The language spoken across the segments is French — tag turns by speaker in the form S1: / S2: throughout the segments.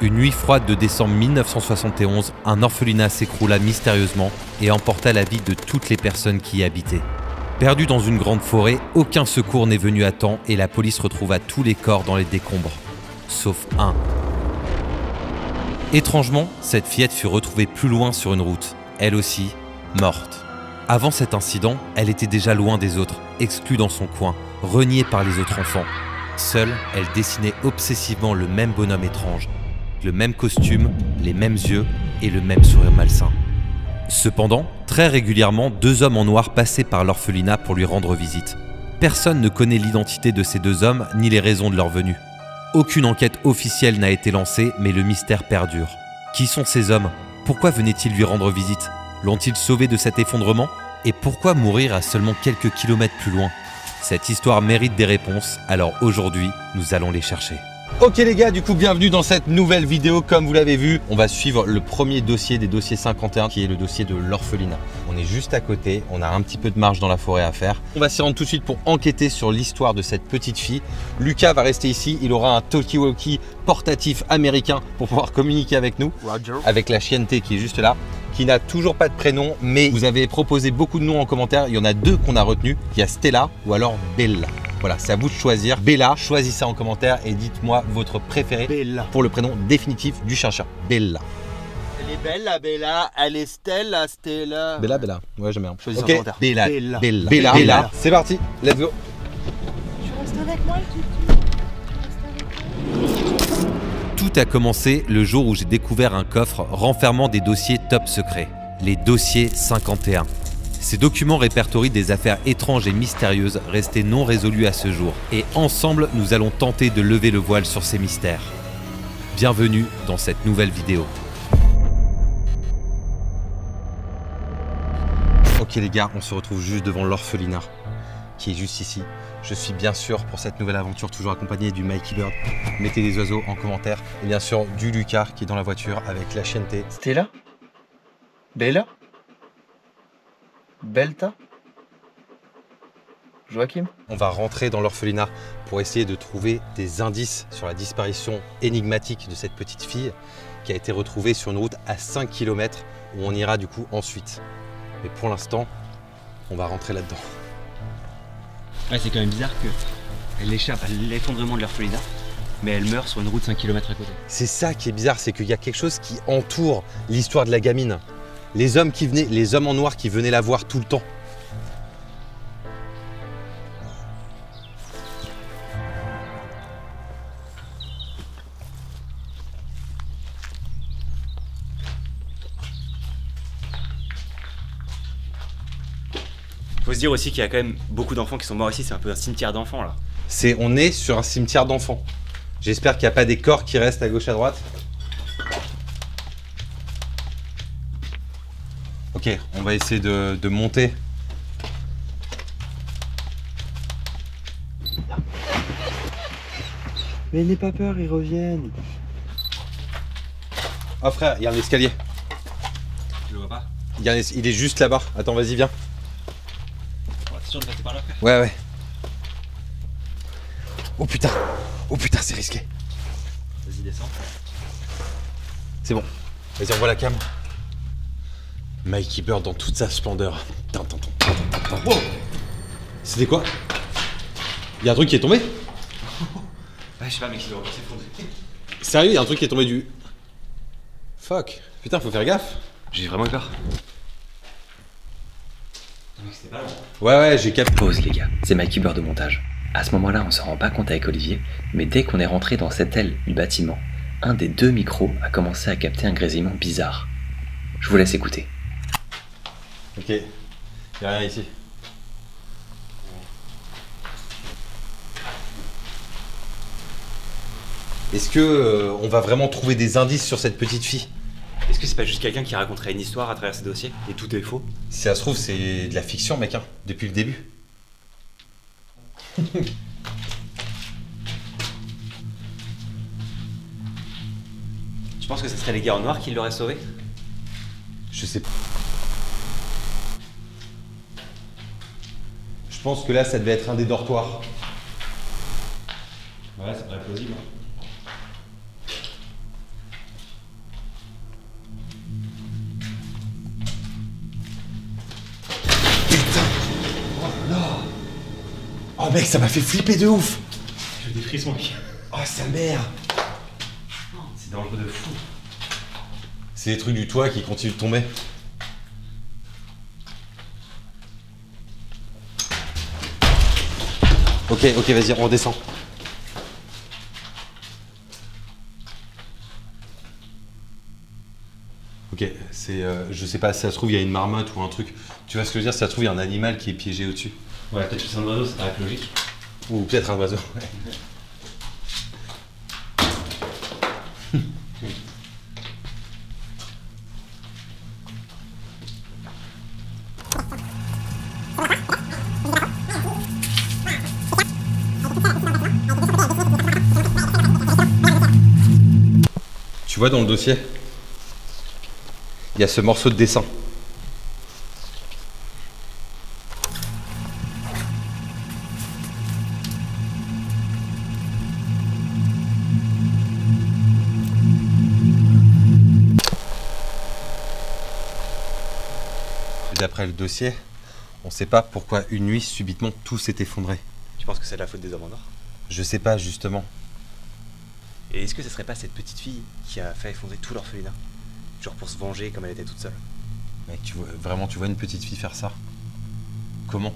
S1: Une nuit froide de décembre 1971, un orphelinat s'écroula mystérieusement et emporta la vie de toutes les personnes qui y habitaient. Perdu dans une grande forêt, aucun secours n'est venu à temps et la police retrouva tous les corps dans les décombres. Sauf un. Étrangement, cette fillette fut retrouvée plus loin sur une route, elle aussi, morte. Avant cet incident, elle était déjà loin des autres, exclue dans son coin, reniée par les autres enfants. Seule, elle dessinait obsessivement le même bonhomme étrange. Le même costume, les mêmes yeux et le même sourire malsain. Cependant, très régulièrement, deux hommes en noir passaient par l'orphelinat pour lui rendre visite. Personne ne connaît l'identité de ces deux hommes ni les raisons de leur venue. Aucune enquête officielle n'a été lancée, mais le mystère perdure. Qui sont ces hommes? Pourquoi venaient-ils lui rendre visite? L'ont-ils sauvé de cet effondrement? Et pourquoi mourir à seulement quelques kilomètres plus loin? Cette histoire mérite des réponses, alors aujourd'hui, nous allons les chercher. Ok les gars, du coup bienvenue dans cette nouvelle vidéo. Comme vous l'avez vu, on va suivre le premier dossier des dossiers 51 qui est le dossier de l'orphelinat. On est juste à côté, on a un petit peu de marche dans la forêt à faire. On va s'y rendre tout de suite pour enquêter sur l'histoire de cette petite fille. Lucas va rester ici, il aura un talkie-walkie portatif américain pour pouvoir communiquer avec nous. Roger. Avec la chienne T qui est juste là, qui n'a toujours pas de prénom, mais vous avez proposé beaucoup de noms en commentaire. Il y en a deux qu'on a retenus, il y a Stella ou alors Bella. Voilà, c'est à vous de choisir. Bella, choisissez en commentaire et dites-moi votre préféré Bella pour le prénom définitif du chien-chat. Bella.
S2: Elle est belle la Bella, elle est Stella, Stella.
S1: Bella, Bella. Ouais, j'aime bien.
S2: Choisissez en
S1: Ok,
S2: commentaire.
S1: Bella,
S2: Bella.
S1: Bella,
S2: Bella.
S1: Bella.
S2: Bella.
S1: C'est parti, let's go.
S3: Tu restes avec moi, le tutu.
S1: Tout a commencé le jour où j'ai découvert un coffre renfermant des dossiers top secrets. Les dossiers 51. Ces documents répertorient des affaires étranges et mystérieuses restées non résolues à ce jour. Et ensemble, nous allons tenter de lever le voile sur ces mystères. Bienvenue dans cette nouvelle vidéo. Ok les gars, on se retrouve juste devant l'orphelinat qui est juste ici. Je suis bien sûr pour cette nouvelle aventure toujours accompagné du Mikey Bird. Mettez des oiseaux en commentaire. Et bien sûr du Lucas qui est dans la voiture avec la chienne T.
S2: Stella? Bella? Belta? Joachim?
S1: On va rentrer dans l'orphelinat pour essayer de trouver des indices sur la disparition énigmatique de cette petite fille qui a été retrouvée sur une route à 5 km où on ira du coup ensuite. Mais pour l'instant, on va rentrer là-dedans.
S4: Ouais, c'est quand même bizarre qu'elle échappe à l'effondrement de l'orphelinat, mais elle meurt sur une route 5 km à côté.
S1: C'est ça qui est bizarre, c'est qu'il y a quelque chose qui entoure l'histoire de la gamine. Les hommes qui venaient, les hommes en noir qui venaient la voir tout le temps.
S4: Faut se dire aussi qu'il y a quand même beaucoup d'enfants qui sont morts ici, c'est un peu un cimetière d'enfants là.
S1: On est sur un cimetière d'enfants. J'espère qu'il n'y a pas des corps qui restent à gauche à droite. Ok, on va essayer de monter.
S2: Mais n'aie pas peur, ils reviennent.
S1: Oh frère, il y a un escalier.
S4: Tu le vois pas?
S1: Il est juste là-bas. Attends, vas-y, viens.
S4: T'es sûr de passer par là, frère?
S1: Ouais, ouais. Oh putain, c'est risqué.
S4: Vas-y, descends.
S1: C'est bon. Vas-y, on voit la cam. Mikey Bird dans toute sa splendeur. Wow. C'était quoi? Il y a un truc qui est tombé?
S4: Ouais, je sais pas, mec, il doit s'effondrer.
S1: Sérieux, il y a un truc qui est tombé du... Fuck. Putain, faut faire gaffe.
S4: J'ai vraiment eu peur. Mec, c'était pas long.
S1: Ouais, j'ai capté.
S5: Pause les gars, c'est Mikey Bird au montage. À ce moment-là, on se rend pas compte avec Olivier, mais dès qu'on est rentré dans cette aile du bâtiment, un des deux micros a commencé à capter un grésillement bizarre. Je vous laisse écouter.
S1: Ok. Il y a rien ici. Est-ce que on va vraiment trouver des indices sur cette petite fille?
S4: Est-ce que c'est pas juste quelqu'un qui raconterait une histoire à travers ses dossiers et tout est faux?
S1: Si ça se trouve, c'est de la fiction, mec, hein, depuis le début.
S4: Tu penses que ce serait les gars en noir qui l'auraient sauvé?
S1: Je sais pas. Je pense que là, ça devait être un des dortoirs.
S4: Ouais, ça paraît plausible.
S6: mec, ça m'a fait flipper de ouf.
S4: J'ai des frissons, mec.
S6: Oh sa mère.
S4: C'est dangereux de fou.
S6: C'est les trucs du toit qui continuent de tomber. Ok, vas-y, on redescend. Ok, c'est... je sais pas, si ça se trouve, il y a une marmotte ou un truc. Tu vois ce que je veux dire? Si ça se trouve, il y a un animal qui est piégé au-dessus.
S4: Ouais, peut-être que c'est un oiseau, ça paraît logique.
S6: Ou peut-être un oiseau. Tu vois dans le dossier, il y a ce morceau de dessin. D'après le dossier, on sait pas pourquoi une nuit subitement tout s'est effondré.
S4: Tu penses que c'est de la faute des hommes en or?
S6: Je sais pas justement.
S4: Et est-ce que ce serait pas cette petite fille qui a fait effondrer tout l'orphelinat? Genre pour se venger comme elle était toute seule.
S6: Mec, vraiment, tu vois une petite fille faire ça? Comment?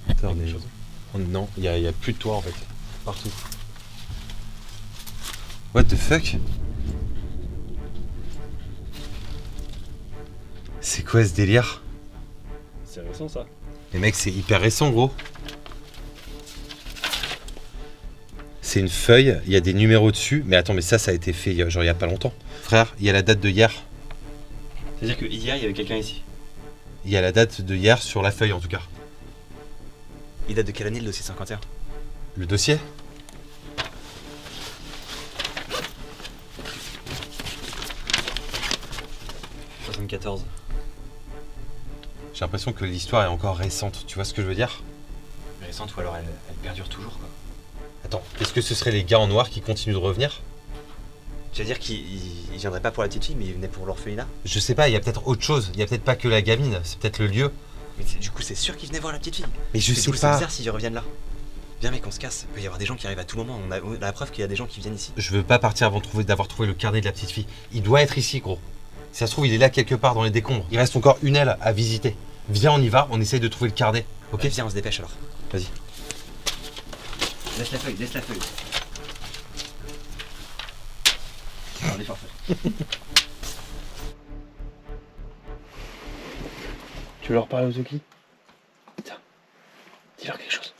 S6: Putain, non, il y a plus de toit en fait. Partout. What the fuck? C'est quoi ce délire?
S4: C'est récent ça.
S6: Les mecs, c'est hyper récent, gros. C'est une feuille, il y a des numéros dessus. Mais attends, mais ça a été fait genre il y a pas longtemps. Frère, il y a la date de hier.
S4: C'est-à-dire que hier, il y avait quelqu'un ici.
S6: Il y a la date de hier sur la feuille en tout cas.
S4: Il date de quelle année le dossier 51?
S6: Le dossier?
S4: « 74.
S6: J'ai l'impression que l'histoire est encore récente, tu vois ce que je veux dire?
S4: Récente ou alors elle perdure toujours quoi.
S6: Attends, est-ce que ce seraient les gars en noir qui continuent de revenir?
S4: C'est-à-dire qu'ils viendraient pas pour la petite fille, mais ils venaient pour l'orphelinat?
S6: Je sais pas, il y a peut-être autre chose, il y a peut-être pas que la gamine, c'est peut-être le lieu.
S4: Mais du coup, c'est sûr qu'ils venaient voir la petite fille.
S6: Mais je sais
S4: C'est
S6: pas.
S4: bizarre s'ils reviennent là. Viens mec, on se casse. Il peut y avoir des gens qui arrivent à tout moment. On a la preuve qu'il y a des gens qui viennent ici.
S6: Je veux pas partir avant d'avoir trouvé le carnet de la petite fille. Il doit être ici, gros. Si ça se trouve, il est là quelque part dans les décombres. Il reste encore une aile à visiter. Viens, on y va, on essaye de trouver le carnet. Ok?
S4: Viens, on se dépêche alors.
S6: Vas-y.
S4: Laisse la feuille, laisse la feuille. On est parfait.
S7: Tu veux leur parler aux Toki? Tiens, dis-leur quelque chose.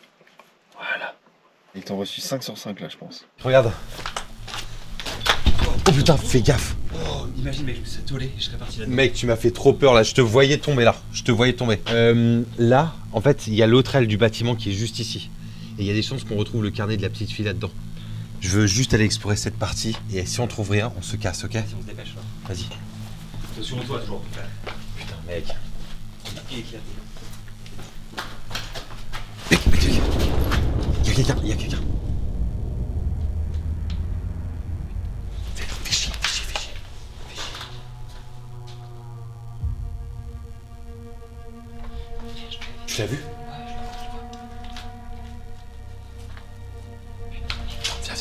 S7: Voilà. Ils t'ont reçu 5 sur 5 là, je pense.
S6: Regarde. Oh putain, fais gaffe.
S4: Oh, imagine mec, je me serais tollé et je serais parti là-dedans.
S6: Mec, tu m'as fait trop peur là, je te voyais tomber là. Je te voyais tomber. Là, en fait, il y a l'autre aile du bâtiment qui est juste ici. Et il y a des chances qu'on retrouve le carnet de la petite fille là-dedans. Je veux juste aller explorer cette partie. Et si on trouve rien, on se casse, ok?
S4: Vas-y, on se dépêche là.
S6: Vas-y.
S4: Attention toi toujours.
S6: Putain, mec.
S4: Il est éclaté.
S6: Mec, il y a quelqu'un, il y a quelqu'un. Fais chier. Tu l'as vu? Viens.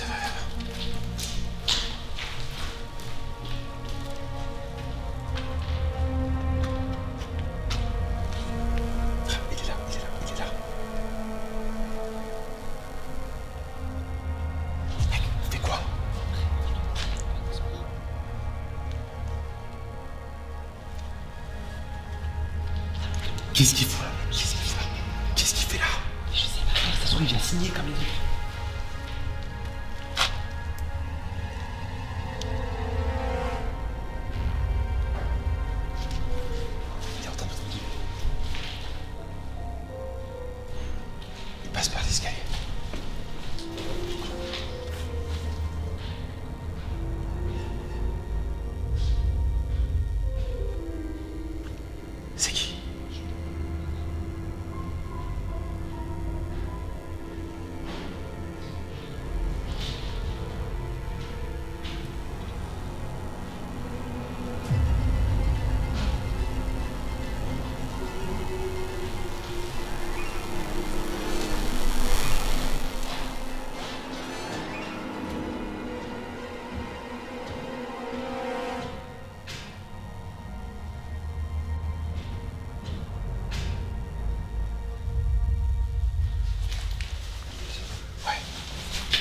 S6: Il est là. Mec, fais quoi? Qu'est-ce qu'il fout là? Qu'est-ce qu'il fait là?
S4: Je sais pas, ça se trouve il vient signer comme les autres.
S6: Il est en train de tranquille. Il passe par l'escalier. C'est qui?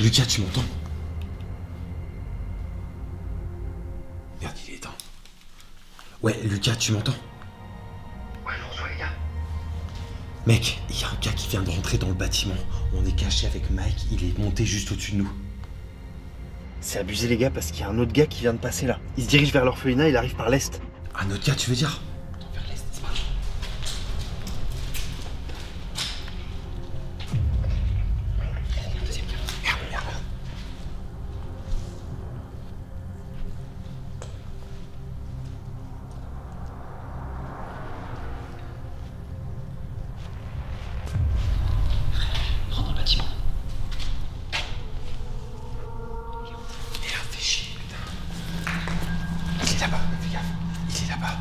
S6: Lucas, tu m'entends? Merde, il est éteint. Ouais, Lucas, tu m'entends?
S7: Ouais, je reçois les gars.
S6: Mec, il y a un gars qui vient de rentrer dans le bâtiment. On est caché avec Mike, il est monté juste au-dessus de nous.
S7: C'est abusé les gars parce qu'il y a un autre gars qui vient de passer là. Il se dirige vers l'orphelinat, il arrive par l'est.
S6: Un autre gars, tu veux dire?
S5: Vers l'est, c'est parti. Deuxième gars.
S6: Merde, merde.
S5: Rentre dans le bâtiment.
S6: Merde, fais chier, putain. Il est là-bas, fais gaffe. Il est là-bas.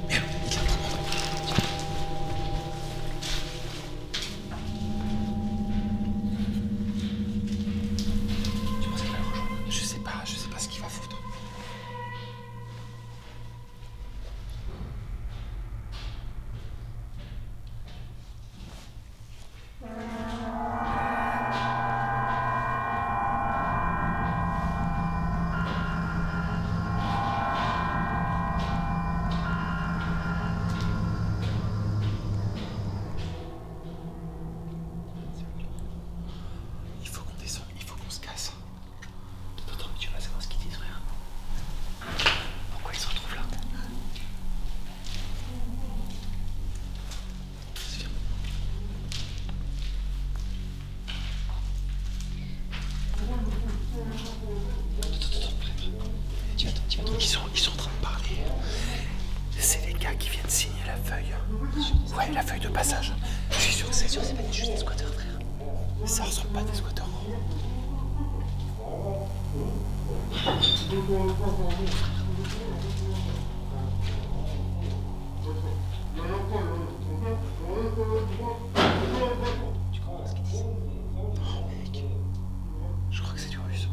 S6: Merde, il est là-bas.
S5: Tu penses qu'il va le rejoindre?
S6: Je sais pas ce qu'il va foutre. Il faut qu'on descende, il faut qu'on se casse.
S5: Attends, mais tu vas savoir ce qu'ils disent, frère. Pourquoi ils se retrouvent là? Tu vas
S6: Ils sont en train de parler. C'est les gars qui viennent signer la feuille. Ouais, la feuille de passage. Je suis sûr que c'est
S5: c'est pas juste des squatteurs, frère.
S6: Ça ressemble pas à des squatteurs.
S5: Tu comprends ce qu'ils disent?
S6: Non, mec. Je crois que c'est du russe.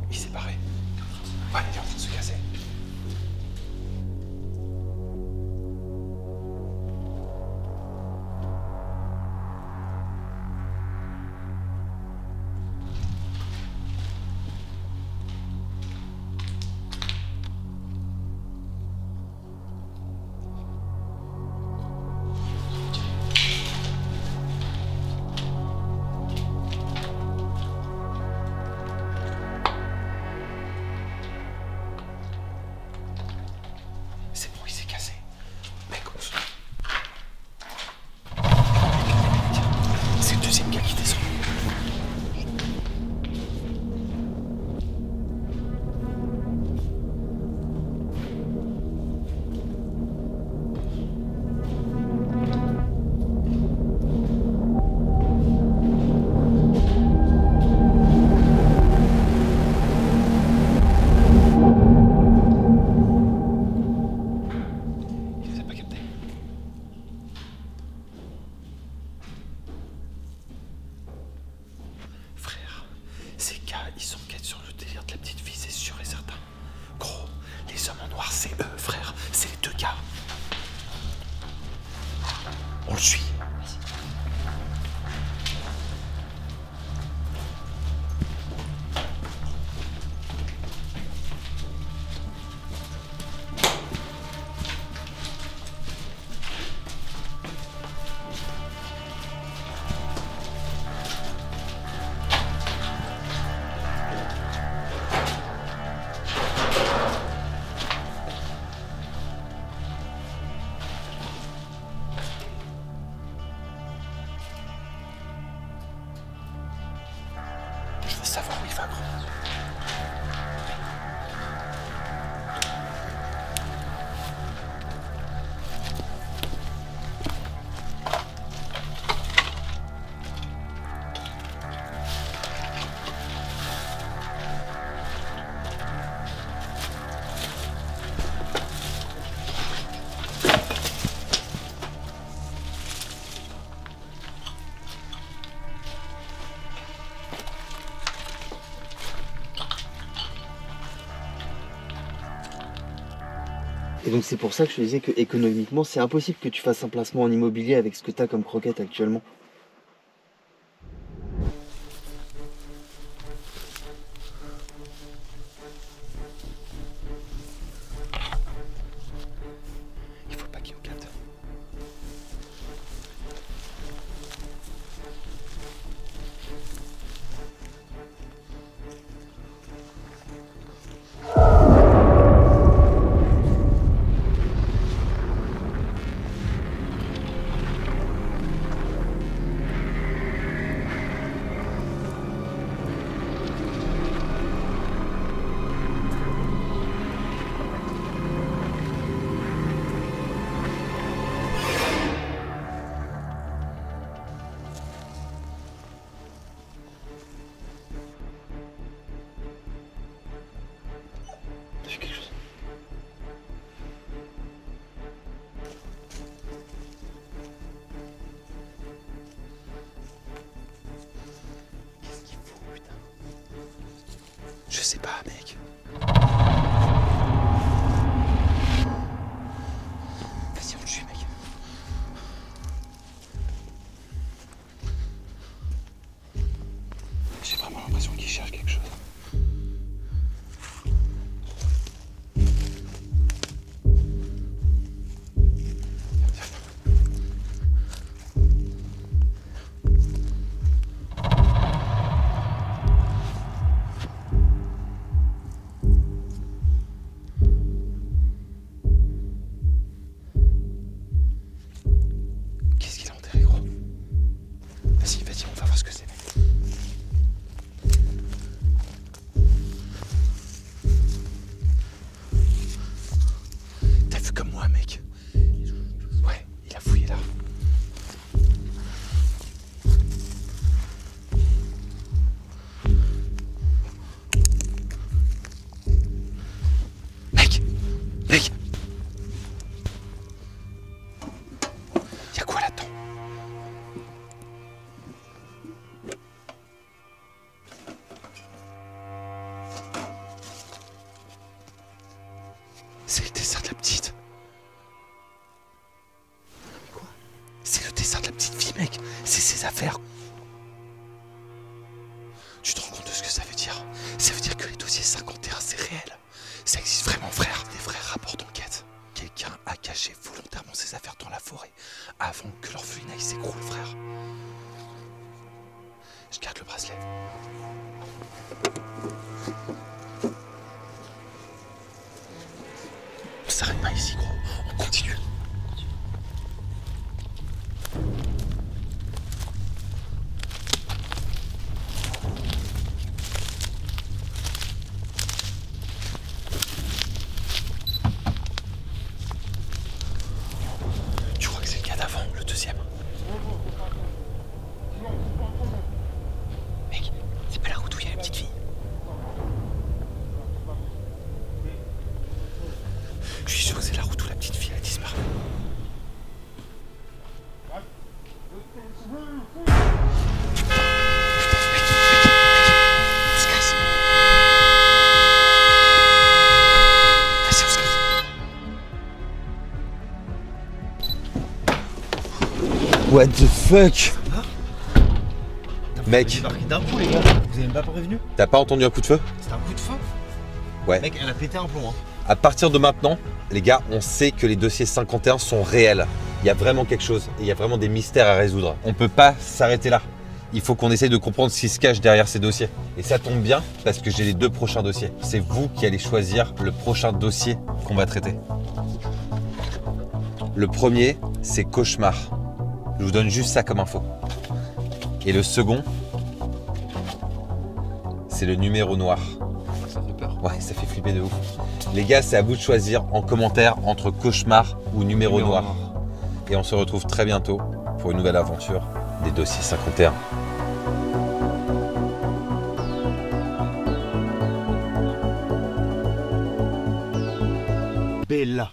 S6: Il s'est barré. Ouais, il est en train de se casser.
S7: Et donc c'est pour ça que je te disais que économiquement, c'est impossible que tu fasses un placement en immobilier avec ce que tu as comme croquette actuellement.
S6: Il faut pas qu'il nous capte.
S7: T'as vu quelque chose?
S6: Qu'est-ce qu'il faut, putain? Je sais pas, mec. Vas-y, on le tue, mec. J'ai vraiment l'impression qu'il cherche quelque chose. Qu'est-ce qu'il a enterré, gros? Vas-y, vas-y, on va voir ce que c'est, mec. T'as vu comme moi, mec? Ouais, il a fouillé là. Mec! Mec! Y'a quoi là-dedans? C'est le dessin de la petite. Non mais quoi? C'est le dessin de la petite fille, mec. C'est ses affaires. Tu te rends compte de ce que ça veut dire? Ça veut dire que les dossiers 51, c'est réel. Ça existe vraiment, frère. Des vrais rapports d'enquête. Quelqu'un a caché volontairement ses affaires dans la forêt avant que l'orphelinat s'écroule, frère. Je garde le bracelet. On s'arrête pas ici, gros. On continue. Tu crois que c'est le cas d'avant, le deuxième? Mec, c'est pas la route où il y a la petite fille. Je suis sûr que c'est la route où la petite fille a disparu. On se casse. Vas-y, on se casse. What the fuck? Mec,
S4: Débarqué d'un coup, les gars. Vous avez même pas prévenu?
S6: t'as pas entendu un coup de feu?
S4: C'était un coup de feu.
S6: Ouais.
S4: Mec, elle a pété un plomb. Hein.
S6: À partir de maintenant, les gars, on sait que les dossiers 51 sont réels. Il y a vraiment quelque chose. Il y a vraiment des mystères à résoudre. On peut pas s'arrêter là. Il faut qu'on essaye de comprendre ce qui se cache derrière ces dossiers. Et ça tombe bien parce que j'ai les 2 prochains dossiers. C'est vous qui allez choisir le prochain dossier qu'on va traiter. Le premier, c'est cauchemar. Je vous donne juste ça comme info. Et le second, c'est le numéro noir.
S1: Ça fait peur.
S6: Ouais, ça fait flipper de ouf. Les gars, c'est à vous de choisir en commentaire entre cauchemar ou numéro noir. Et on se retrouve très bientôt pour une nouvelle aventure des dossiers 51.
S4: Bella.